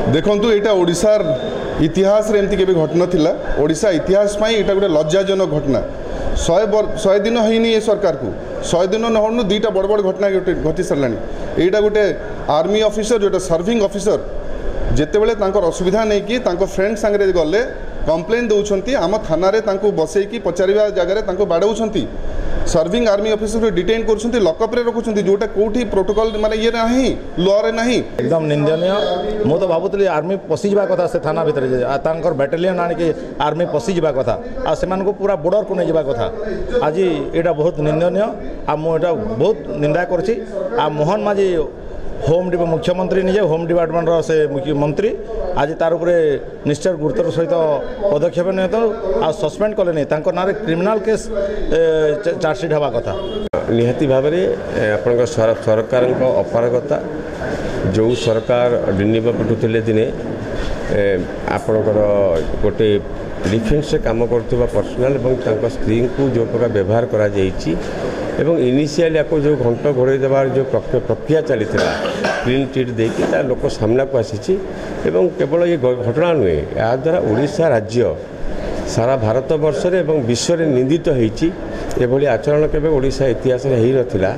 देखु यहाँ ओडिशार इतिहास रे एमती केबे घटना थिला। ओडिशा इतिहास पाई एटा गोटे लज्जाजनक घटना। 100 दिन होइनी ये सरकार को 100 दिन नहनु दुईटा बड़ बड़ घटना घटी सारानी। एटा गोटे आर्मी ऑफिसर जोटा सर्विंग ऑफिसर जेतेबेले तांकर असुविधा नहीं कि तांको फ्रेंड सांगरे गले कंप्लेन दौरान आम थाना रे तांको बसैकी पचारिबा जगह तांको बाड़ाउछंती। सर्विंग आर्मी ऑफिसर को डिटेन कर लकअप रखुंट जोटा कौटी प्रोटोकॉल माने ये नहीं लॉ रे नहीं एकदम निंदनीय। मु तो भावुली आर्मी पशिजा कथा से थाना भितर बैटालियन आणिक आर्मी पशिजा कथा आ से पूरा बॉर्डर को नहीं जावा कथा। आज यहाँ बहुत निंदनीय आ मुझे बहुत निंदा करछि। आ मोहन माझी होम मुख्यमंत्री निजे होम डिपार्टमेंट से मुख्यमंत्री आज तार उपरे निश्चय गुरुतर सहित पदक्षेप नियत आ सस्पेंड कले नहीं तांको नारे क्रिमिनाल केस चार्जसीट हवा कथा। निहाती भाव में आपण सरकार अपारगता जो सरकार डिनिब पठुले दिने आपणकर गोटे डिफेन्स काम कर पर्सनाल और स्त्री को जो प्रकार व्यवहार करा जाइछि एवं इनिशियल या जो घंट घोड़े देवार जो प्रक्रिया चली क्लीन चिट देकी लोक सामना को आसी केवल ये घटना नुहे या द्वारा ओडिशा राज्य सारा भारत वर्ष में विश्व में निंदित होती आचरण केवे ओडिशा इतिहास में हो नथिला।